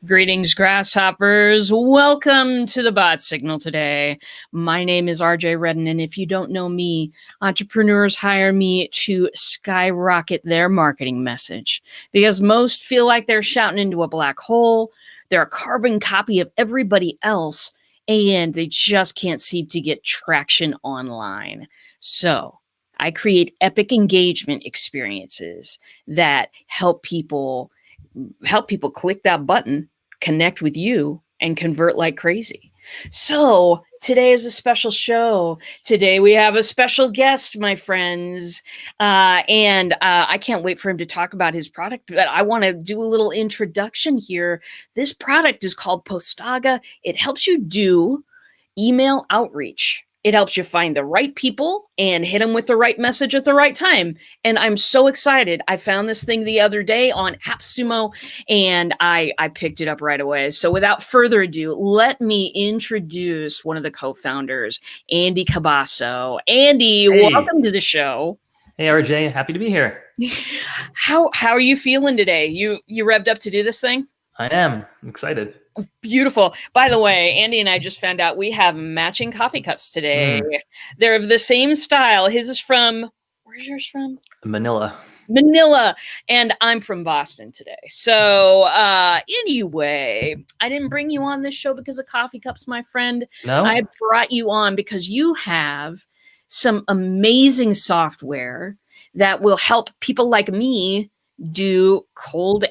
Greetings, grasshoppers. Welcome to the Bot Signal today. My name is RJ Redden, and if you don't know me, entrepreneurs hire me to skyrocket their marketing message because most feel like they're shouting into a black hole. They're a carbon copy of everybody else, and they just can't seem to get traction online. So I create epic engagement experiences that help people click that button, connect with you, and convert like crazy. So today is a special show. Today we have a special guest, my friends. And I can't wait for him to talk about his product, but I want to do a little introduction here. This product is called Postaga. It helps you do email outreach. It helps you find the right people and hit them with the right message at the right time. And I'm so excited. I found this thing the other day on AppSumo and I picked it up right away. So without further ado, let me introduce one of the co-founders, Andy Cabasso. Andy, welcome to the show. Hey, RJ, happy to be here. How are you feeling today? You revved up to do this thing? I am. I'm excited. Beautiful. By the way, Andy and I just found out we have matching coffee cups today. They're of the same style. His is from, where's yours from? Manila. And I'm from Boston today. So anyway, I didn't bring you on this show because of coffee cups, my friend. No? I brought you on because you have some amazing software that will help people like me do cold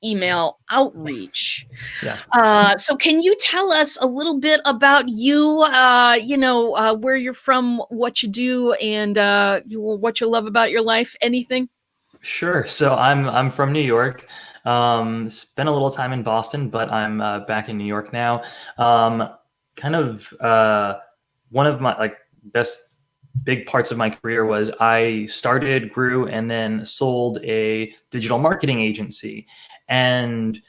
email outreach. Yeah. So can you tell us a little bit about you, where you're from, what you do, and what you love about your life? Anything? Sure. So I'm from New York. Spent a little time in Boston, but I'm back in New York now. One of my best big parts of my career was I started, grew, and then sold a digital marketing agency. And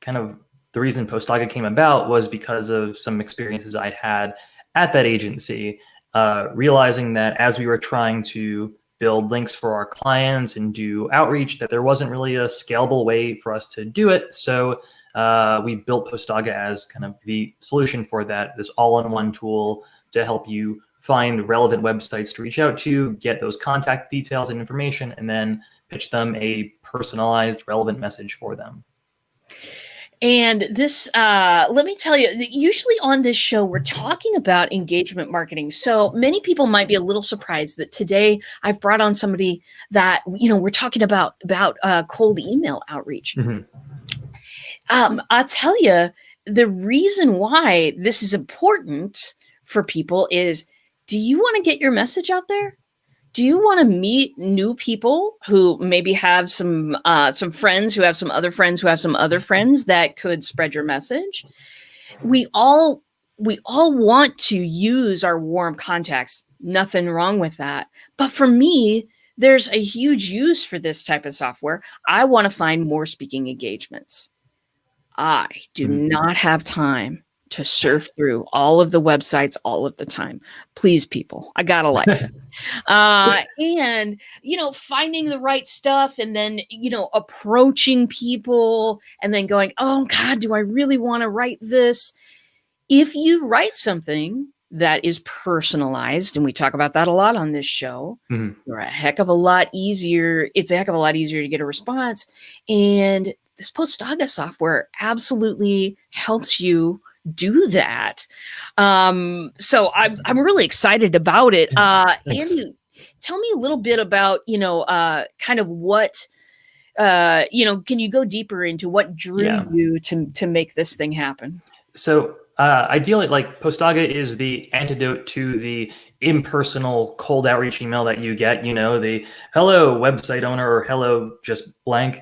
kind of the reason Postaga came about was because of some experiences I'd had at that agency, realizing that as we were trying to build links for our clients and do outreach, that there wasn't really a scalable way for us to do it. So we built Postaga as kind of the solution for that, this all-in-one tool to help you find relevant websites to reach out to, get those contact details and information, and then pitch them a personalized, relevant message for them. And this, let me tell you, usually on this show, we're talking about engagement marketing. So many people might be a little surprised that today I've brought on somebody that, we're talking about cold email outreach. I'll tell you, the reason why this is important for people is, do you want to get your message out there? Do you want to meet new people who maybe have some friends who have some other friends who have some other friends that could spread your message? We all want to use our warm contacts. Nothing wrong with that. But for me, there's a huge use for this type of software. I want to find more speaking engagements. I do not have time to surf through all of the websites all of the time. Please, people, I got a life. And, finding the right stuff and then, approaching people and then going, oh God, do I really want to write this? If you write something that is personalized, and we talk about that a lot on this show, you're a heck of a lot easier. It's a heck of a lot easier to get a response. And this Postaga software absolutely helps you do that. So I'm really excited about it. Andy, tell me a little bit about, kind of what, can you go deeper into what drew you to make this thing happen? So ideally, Postaga is the antidote to the impersonal cold outreach email that you get, the hello website owner or hello just blank.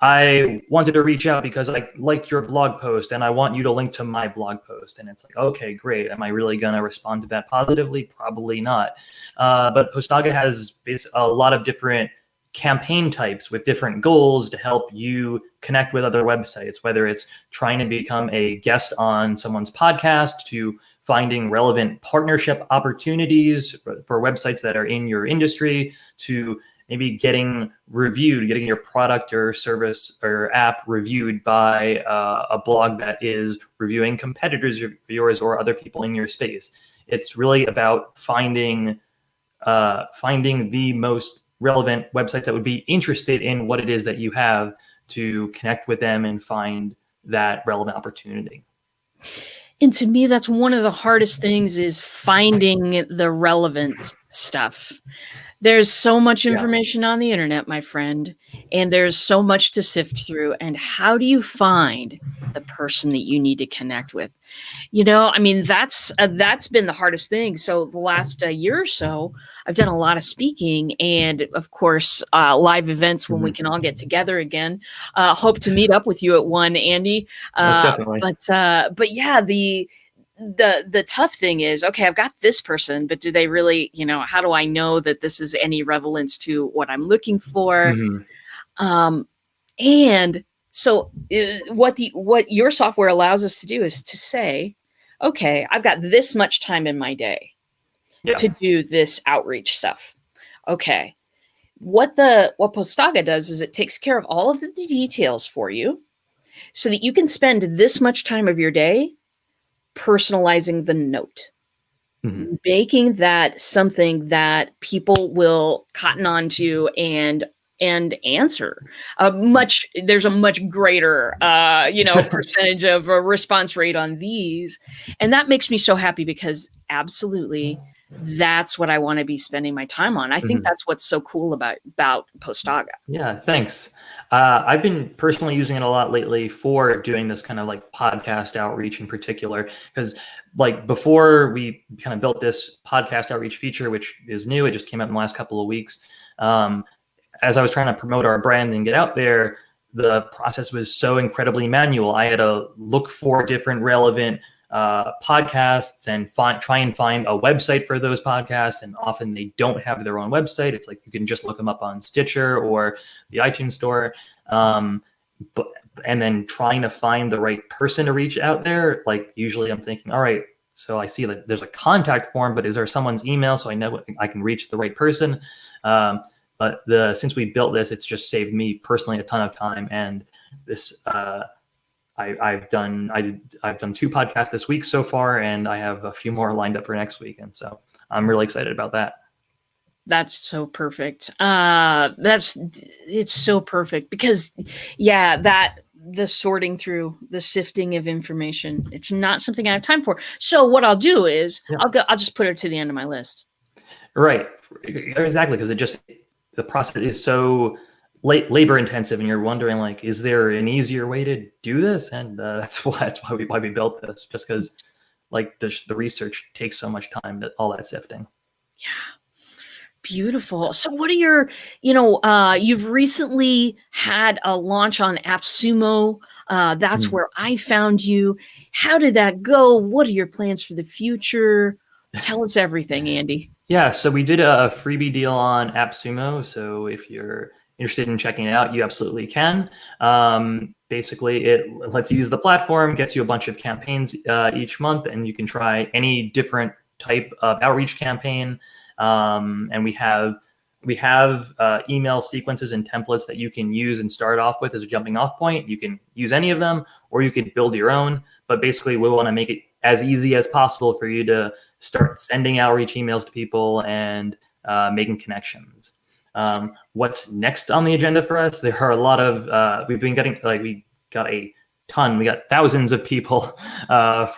I wanted to reach out because I liked your blog post and I want you to link to my blog post. And it's like, okay, great. Am I really going to respond to that positively? Probably not. But Postaga has a lot of different campaign types with different goals to help you connect with other websites, whether it's trying to become a guest on someone's podcast to finding relevant partnership opportunities for websites that are in your industry to maybe getting your product or service or app reviewed by a blog that is reviewing competitors of yours or other people in your space. It's really about finding the most relevant websites that would be interested in what it is that you have, to connect with them and find that relevant opportunity. And to me, that's one of the hardest things, is finding the relevant stuff. There's so much information on the internet, my friend, and there's so much to sift through. And how do you find the person that you need to connect with? I mean, that's been the hardest thing. So the last year or so, I've done a lot of speaking, and of course, live events when we can all get together again. Hope to meet up with you at one, Andy. Most definitely. But yeah, the tough thing is, okay, I've got this person, but do they really, how do I know that this is any relevance to what I'm looking for? And so what your software allows us to do is to say, okay, I've got this much time in my day to do this outreach stuff. Okay. What Postaga does is it takes care of all of the details for you so that you can spend this much time of your day personalizing the note, making that something that people will cotton on to and answer. There's a much greater, percentage of a response rate on these. And that makes me so happy, because absolutely that's what I want to be spending my time on. I think that's what's so cool about Postaga. Yeah, thanks. I've been personally using it a lot lately for doing this kind of like podcast outreach in particular, because like before we kind of built this podcast outreach feature, which is new, it just came out in the last couple of weeks. As I was trying to promote our brand and get out there, the process was so incredibly manual. I had to look for different relevant podcasts and try and find a website for those podcasts. And often they don't have their own website. It's like you can just look them up on Stitcher or the iTunes store. And then trying to find the right person to reach out there. Like usually I'm thinking, all right, so I see that there's a contact form, but is there someone's email so I know I can reach the right person? But since we built this, it's just saved me personally a ton of time. And this, I've done 2 podcasts this week so far, and I have a few more lined up for next week. And so I'm really excited about that. That's so perfect. It's so perfect, because the sorting through, the sifting of information, it's not something I have time for. So what I'll do is I'll just put it to the end of my list. Right. Exactly. Because the process is so labor intensive, and you're wondering, like, is there an easier way to do this? And that's why we built this, just because like the research takes so much time, all that sifting. Yeah. Beautiful. So what are your, you've recently had a launch on AppSumo. That's where I found you. How did that go? What are your plans for the future? Tell us everything, Andy. Yeah, so we did a freebie deal on AppSumo. So if you're interested in checking it out, you absolutely can. Basically, it lets you use the platform, gets you a bunch of campaigns each month, and you can try any different type of outreach campaign. And we have email sequences and templates that you can use and start off with as a jumping off point. You can use any of them, or you can build your own. But basically, we want to make it as easy as possible for you to start sending outreach emails to people and making connections. What's next on the agenda for us? There are a lot of we've been getting we got thousands of people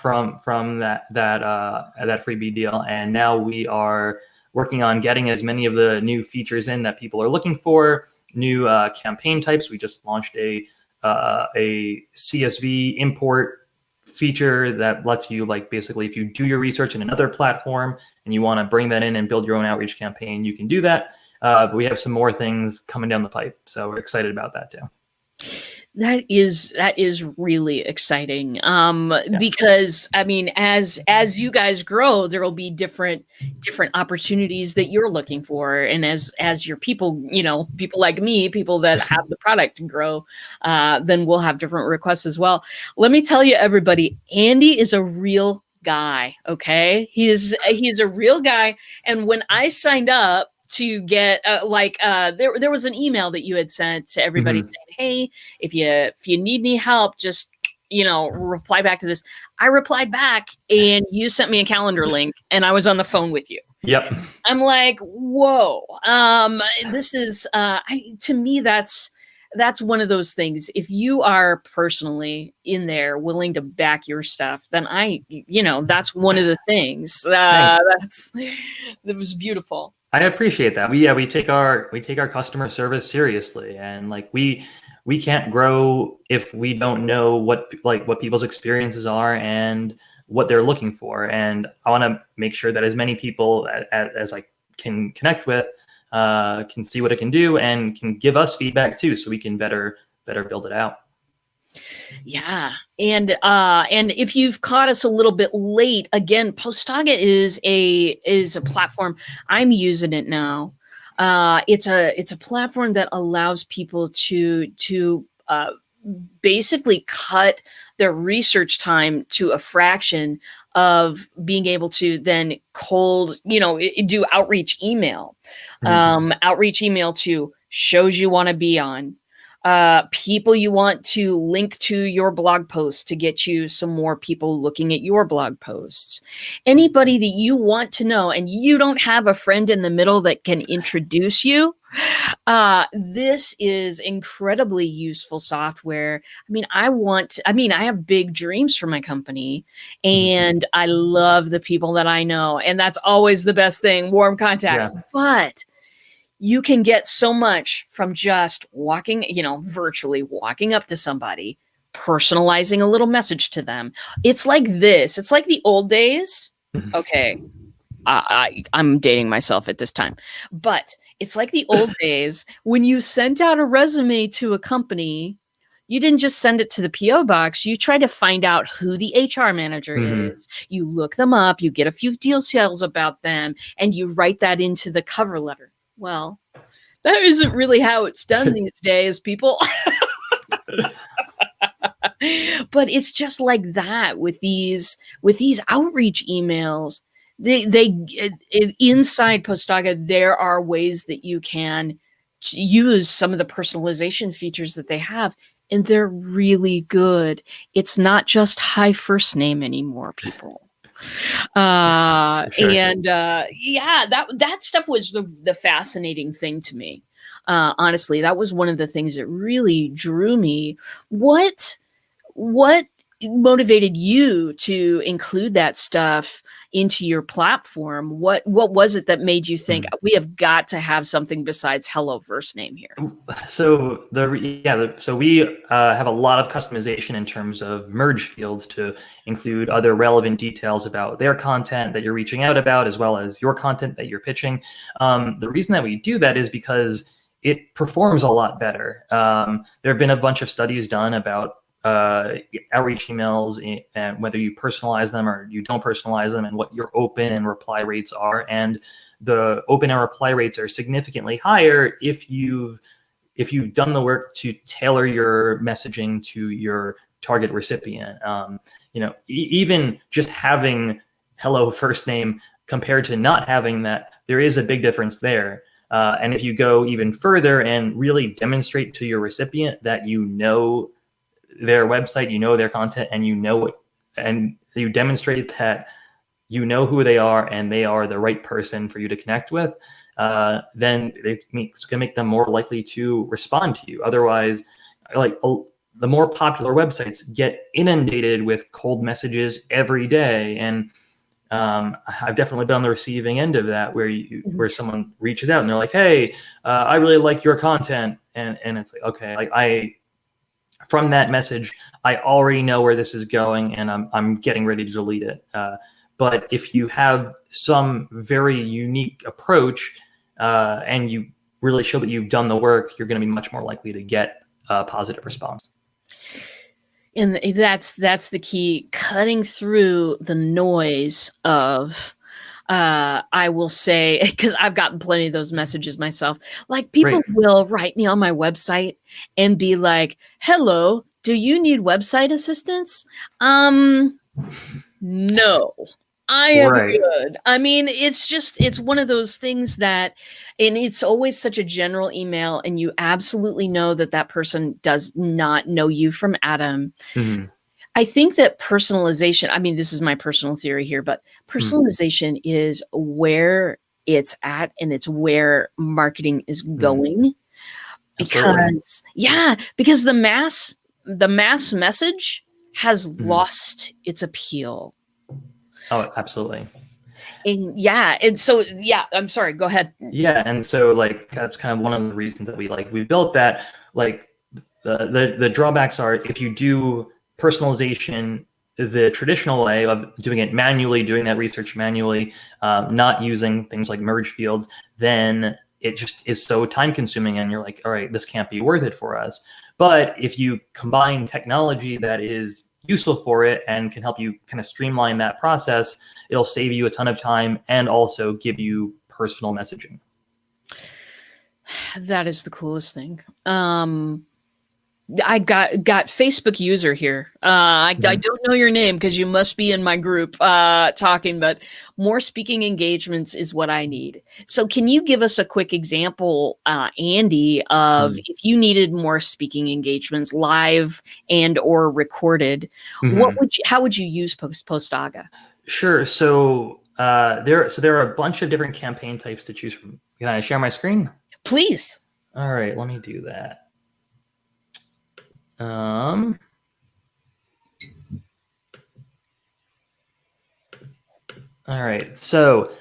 from that freebie deal, and now we are working on getting as many of the new features in that people are looking for. New campaign types. We just launched a CSV import feature that lets you, like, basically if you do your research in another platform and you want to bring that in and build your own outreach campaign, you can do that. But we have some more things coming down the pipe, so we're excited about that too. That is really exciting. Because I mean, as you guys grow, there will be different opportunities that you're looking for. And as your people, people like me, people that have the product grow, then we'll have different requests as well. Let me tell you, everybody, Andy is a real guy. Okay. He is a real guy. And when I signed up to get there was an email that you had sent to everybody Mhm. saying, hey, if you need any help, just reply back to this. I replied back and you sent me a calendar link and I was on the phone with you. Yep. I'm like, whoa. This is to me, that's one of those things. If you are personally in there willing to back your stuff, then that's one of the things. Thanks. That was beautiful. I appreciate that. We take our customer service seriously, and like we can't grow if we don't know what people's experiences are and what they're looking for. And I want to make sure that as many people as I can connect with can see what it can do and can give us feedback too, so we can better build it out. Yeah. And if you've caught us a little bit late, again, Postaga is a platform. I'm using it now. It's a platform that allows people to basically cut their research time to a fraction of being able to then do outreach email. Outreach email to shows you want to be on, people you want to link to your blog posts to get you some more people looking at your blog posts. Anybody that you want to know and you don't have a friend in the middle that can introduce you, this is incredibly useful software. I have big dreams for my company and I love the people that I know. And that's always the best thing, warm contacts. Yeah. But you can get so much from just virtually walking up to somebody, personalizing a little message to them. It's like this. It's like the old days. Okay. I'm dating myself at this time, but it's like the old days when you sent out a resume to a company. You didn't just send it to the PO box. You try to find out who the HR manager is. You look them up. You get a few details about them, and you write that into the cover letter. Well, that isn't really how it's done these days, people. But it's just like that with these outreach emails. They inside Postaga, there are ways that you can use some of the personalization features that they have, and they're really good. It's not just hi first name anymore, people. Sure. And that stuff was the fascinating thing to me. Honestly, that was one of the things that really drew me. What motivated you to include that stuff into your platform? What was it that made you think we have got to have something besides hello first name here? So so we have a lot of customization in terms of merge fields to include other relevant details about their content that you're reaching out about, as well as your content that you're pitching. The reason that we do that is because it performs a lot better. There have been a bunch of studies done about outreach emails and whether you personalize them or you don't personalize them, and what your open and reply rates are. And the open and reply rates are significantly higher if you've done the work to tailor your messaging to your target recipient. Even just having hello first name compared to not having that, there is a big difference there. And if you go even further and really demonstrate to your recipient that you know their website, you know their content, and and you demonstrate that you know who they are and they are the right person for you to connect with, then it's going to make them more likely to respond to you. Otherwise, the more popular websites get inundated with cold messages every day. And I've definitely been on the receiving end of that, where someone reaches out and they're like, hey, I really like your content. And it's like, okay, from that message, I already know where this is going, and I'm getting ready to delete it. But if you have some very unique approach and you really show that you've done the work, you're going to be much more likely to get a positive response. And that's the key, cutting through the noise of I will say, because I've gotten plenty of those messages myself. Like, people will write me on my website and be like, hello, do you need website assistance? No. I am Right. good. I mean, it's one of those things that, and it's always such a general email, and you absolutely know that that person does not know you from Adam. Mhm. I think that personalization, I mean, this is my personal theory here, but Mhm. personalization is where it's at and it's where marketing is Mhm. going. Absolutely. Because the mass message has Mhm. lost its appeal. Oh, absolutely. And so I'm sorry, go ahead. Yeah, and so like that's kind of one of the reasons that we built that. Like the drawbacks are if you do personalization the traditional way of doing it manually, doing that research manually, not using things like merge fields, then it just is so time consuming, and you're like, all right, this can't be worth it for us. But if you combine technology that is useful for it and can help you kind of streamline that process, it'll save you a ton of time and also give you personal messaging. That is the coolest thing. I got Facebook user here. I Mhm. don't know your name because you must be in my group talking, but more speaking engagements is what I need. So can you give us a quick example, Andy, of Mhm. if you needed more speaking engagements, live and or recorded, Mhm. how would you use Postaga? Sure. So there are a bunch of different campaign types to choose from. Can I share my screen? Please. All right, let me do that. Um, all right. So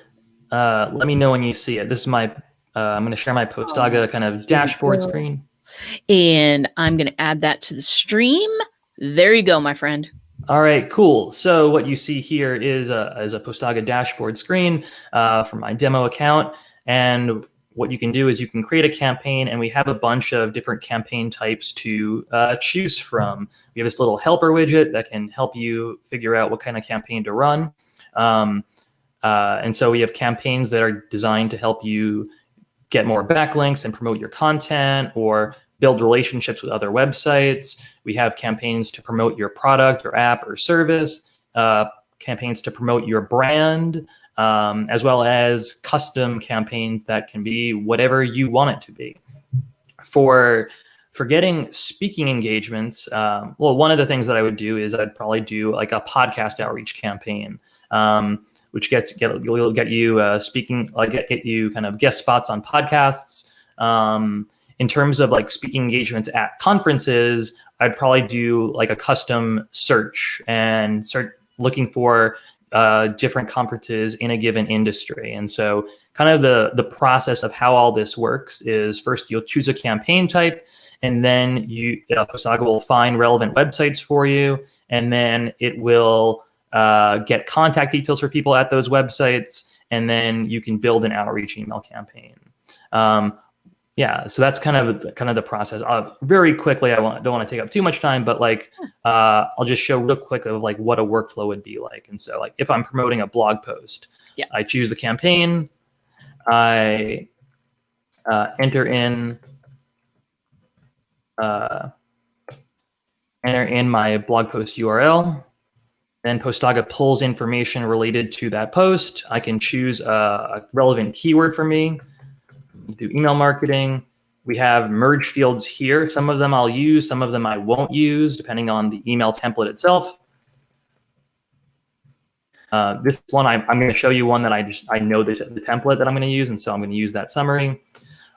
let me know when you see it. This is my. I'm going to share my Oh, Postaga kind of here we dashboard go. screen. And I'm going to add that to the stream. There you go, my friend. All right, cool. So what you see here is a Postaga dashboard screen from my demo account, and what you can do is you can create a campaign, and we have a bunch of different campaign types to choose from. We have this little helper widget that can help you figure out what kind of campaign to run, um, and so we have campaigns that are designed to help you get more backlinks and promote your content or build relationships with other websites. We have campaigns to promote your product or app or service, campaigns to promote your brand, as well as custom campaigns that can be whatever you want it to be. For for getting speaking engagements, well, one of the things that I would do is I'd probably do like a podcast outreach campaign, which will get you speaking, like get you kind of guest spots on podcasts. In terms of like speaking engagements at conferences, I'd probably do like a custom search and start looking for different conferences in a given industry. And so kind of the process of how all this works is first you'll choose a campaign type, and then Postaga will find relevant websites for you, and then it will get contact details for people at those websites, and then you can build an outreach email campaign. Um, yeah, so that's kind of the process. Very quickly, don't want to take up too much time, but like I'll just show real quick of like what a workflow would be like. And so like if I'm promoting a blog post, Yeah. I choose the campaign, I enter in uh, my blog post URL. Then Postaga pulls information related to that post. I can choose a relevant keyword for me. Do email marketing. We have merge fields here. Some of them I'll use, some of them I won't use, depending on the email template itself. This one, I'm going to show you one that I know the template that I'm going to use, and so I'm going to use that summary.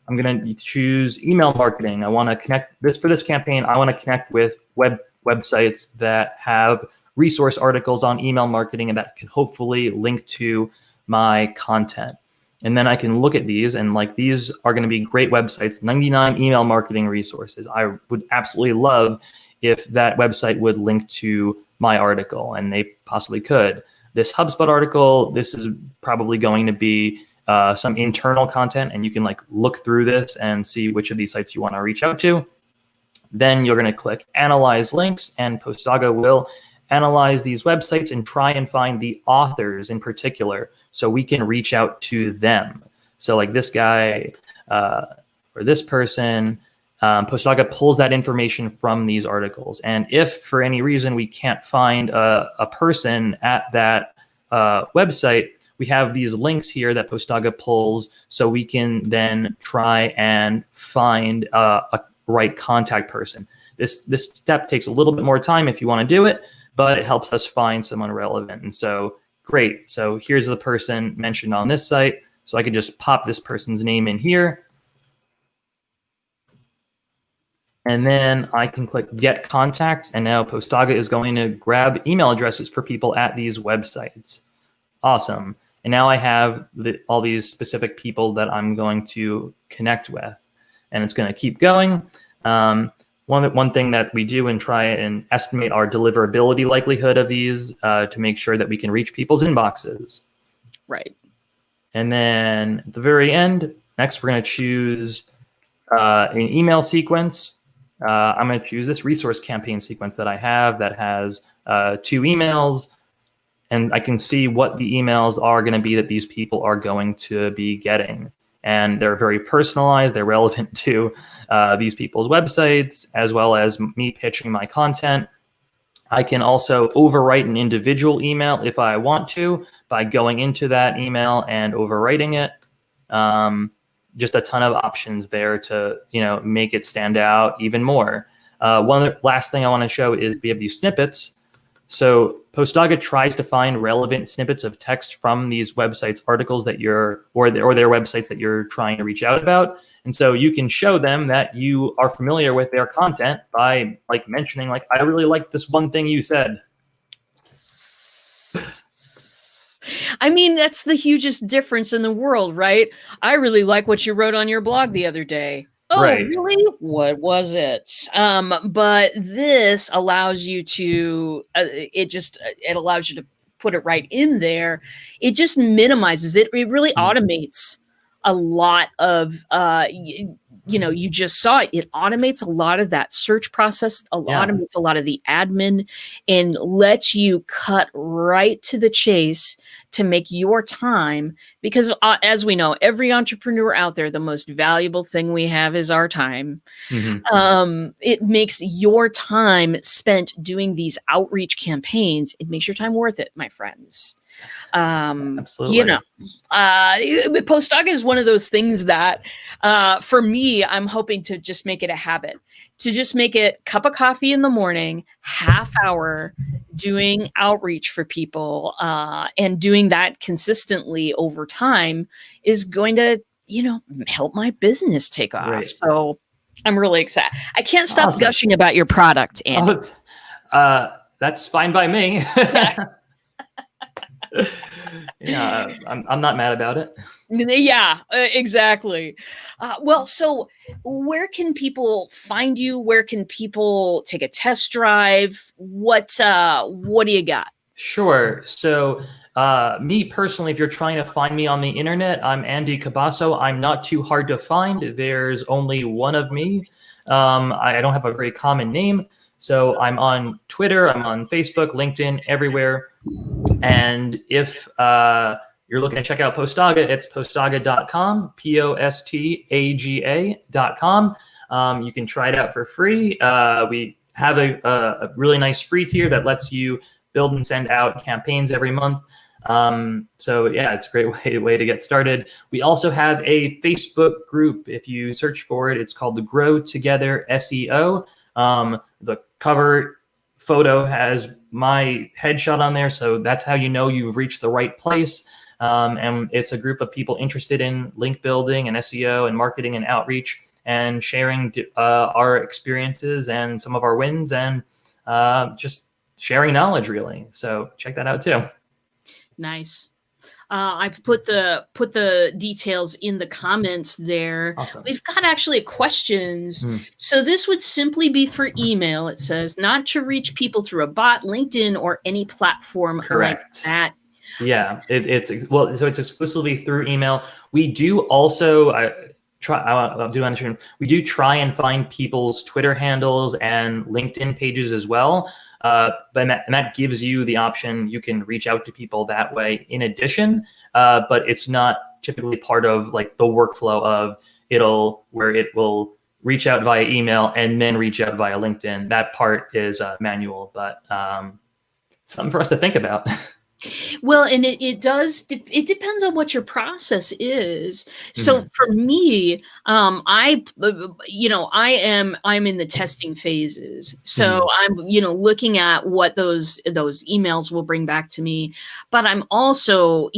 I'm going to choose email marketing. I want to connect this for this campaign. I want to connect with websites that have resource articles on email marketing and that can hopefully link to my content. And then I can look at these, and like these are going to be great websites, 99 email marketing resources. I would absolutely love if that website would link to my article, and they possibly could. This HubSpot article, this is probably going to be some internal content, and you can like look through this and see which of these sites you want to reach out to. Then you're going to click Analyze Links, and Postaga will analyze these websites and try and find the authors in particular so we can reach out to them. So like this guy or this person, Postaga pulls that information from these articles. And if for any reason we can't find a person at that website, we have these links here that Postaga pulls, so we can then try and find a right contact person. This step takes a little bit more time if you want to do it, but it helps us find someone relevant. And so, great. So here's the person mentioned on this site. So I could just pop this person's name in here. And then I can click Get Contacts. And now Postaga is going to grab email addresses for people at these websites. Awesome. And now I have all these specific people that I'm going to connect with. And it's going to keep going. One thing that we do and try and estimate our deliverability likelihood of these to make sure that we can reach people's inboxes. Right. And then at the very end, next we're going to choose an email sequence. I'm going to choose this resource campaign sequence that I have that has 2 emails. And I can see what the emails are going to be that these people are going to be getting. And they're very personalized. They're relevant to these people's websites, as well as me pitching my content. I can also overwrite an individual email if I want to by going into that email and overwriting it. Just a ton of options there to make it stand out even more. One last thing I want to show is we have these snippets. So Postaga tries to find relevant snippets of text from these websites, articles that or their websites that you're trying to reach out about. And so you can show them that you are familiar with their content by mentioning I really like this one thing you said. I mean, that's the hugest difference in the world, right? I really like what you wrote on your blog the other day. Oh, right. Really? What was it? But this allows you to, it allows you to put it right in there. It just minimizes it. It really automates a lot of, you just saw it. It automates a lot of that search process, automates a lot of the admin, and lets you cut right to the chase to make your time. Because as we know, every entrepreneur out there, the most valuable thing we have is our time. It makes your time spent doing these outreach campaigns, it makes your time worth it, my friends. Absolutely. Postaga is one of those things that, for me, I'm hoping to just make it a habit, to just make it cup of coffee in the morning, half hour doing outreach for people, and doing that consistently over time is going to, help my business take off. Right. So I'm really excited. I can't stop gushing about your product, Andy. That's fine by me. Yeah, I'm not mad about it. Yeah, exactly. Well, so where can people find you? Where can people take a test drive? What do you got? Sure. So me personally, if you're trying to find me on the internet, I'm Andy Cabasso. I'm not too hard to find. There's only one of me. I don't have a very common name. So I'm on Twitter, I'm on Facebook, LinkedIn, everywhere. And if you're looking to check out Postaga, it's postaga.com, Postaga.com. You can try it out for free. We have a really nice free tier that lets you build and send out campaigns every month. So yeah, it's a great way to get started. We also have a Facebook group. If you search for it, it's called the Grow Together SEO. The cover photo has my headshot on there, so that's how you know you've reached the right place. And it's a group of people interested in link building and SEO and marketing and outreach and sharing our experiences and some of our wins and just sharing knowledge, really. So check that out too. Nice. I put the details in the comments there. Awesome. We've got actually questions. So this would simply be for email. It says not to reach people through a bot, LinkedIn, or any platform like that. Yeah, so it's exclusively through email. We do also we do try and find people's Twitter handles and LinkedIn pages as well. But that gives you the option. You can reach out to people that way in addition, but it's not typically part of the workflow of where it will reach out via email and then reach out via LinkedIn. That part is manual, but something for us to think about. Well, and it does it depends on what your process is. So Mhm. for me, I'm in the testing phases. So Mhm. I'm, looking at what those emails will bring back to me, but I'm also,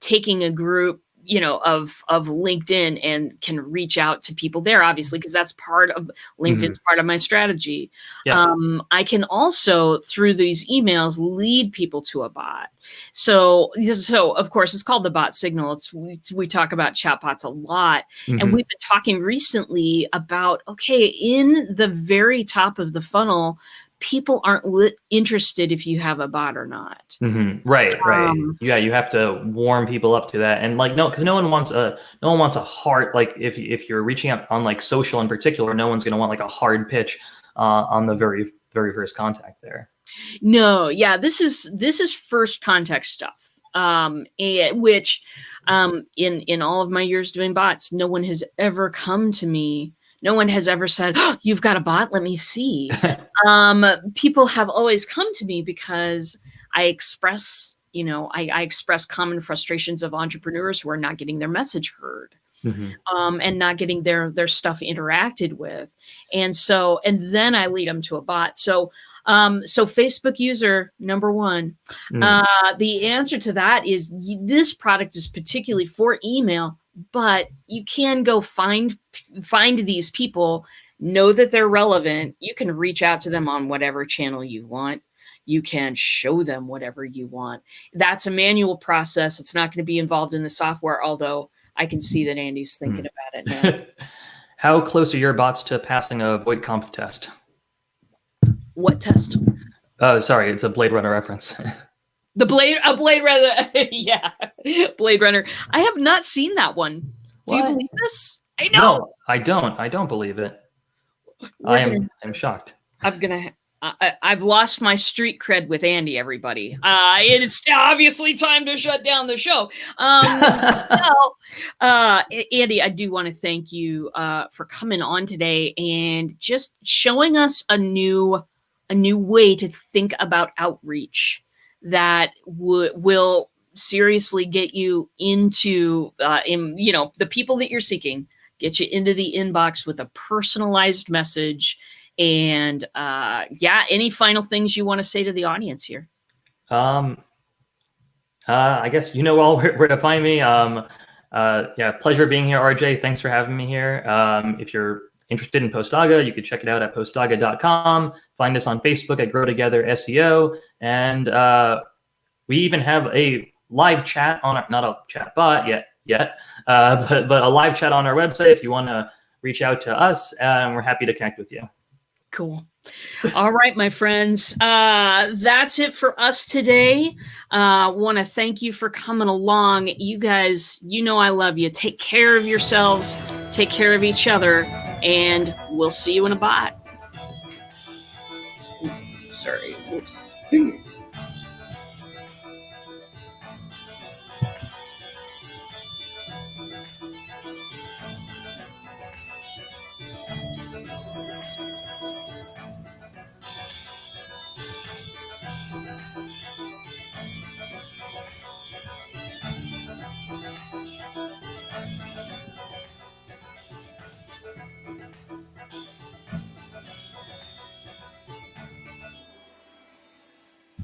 taking a group, of LinkedIn and can reach out to people there, obviously, because that's part of Mhm. LinkedIn's part of my strategy. Yeah. I can also, through these emails, lead people to a bot. So of course, it's called the bot signal. We talk about chatbots a lot, and Mhm. we've been talking recently about, okay, in the very top of the funnel, people aren't interested if you have a bot or not. Mhm. Right, right. Um, Yeah, you have to warm people up to that, and like, no, because no one wants a hard, like, if you're reaching out on like social in particular, no one's gonna want like a hard pitch on the very first contact there. No, yeah, this is first context stuff. Which in all of my years doing bots, no one has ever come to me. No one has ever said, "Oh, you've got a bot, let me see." People have always come to me because I express common frustrations of entrepreneurs who are not getting their message heard, Mhm. and not getting their stuff interacted with. And then I lead them to a bot. So Facebook user number one, Mhm. the answer to that is this product is particularly for email, but you can go find these people, know that they're relevant. You can reach out to them on whatever channel you want. You can show them whatever you want. That's a manual process. It's not going to be involved in the software, although I can see that Andy's thinking about it now. Mhm. How close are your bots to passing a void conf test? What test? Oh, sorry, it's a Blade Runner reference. A Blade Runner. Yeah, Blade Runner. I have not seen that one. Do you What? believe this? I know. No, I don't. I don't believe it. We're gonna have I'm to. shocked. I'm gonna. I've lost my street cred with Andy. Everybody. It is obviously time to shut down the show. So, Andy, I do want to thank you for coming on today and just showing us a new way to think about outreach that will seriously get you into the people that you're seeking, get you into the inbox with a personalized message. And yeah, any final things you want to say to the audience here? um, I guess you know all where to find me. Yeah, pleasure being here, RJ. Thanks for having me here. If you're interested in Postaga, you could check it out at postaga.com. Find us on Facebook at Grow Together SEO. And we even have a live chat on our, not a chat bot yet, but a live chat on our website if you want to reach out to us. And we're happy to connect with you. Cool. All right, my friends. That's it for us today. Want to thank you for coming along. You guys, I love you. Take care of yourselves, take care of each other, and we'll see you in a bot. Sorry. Whoops.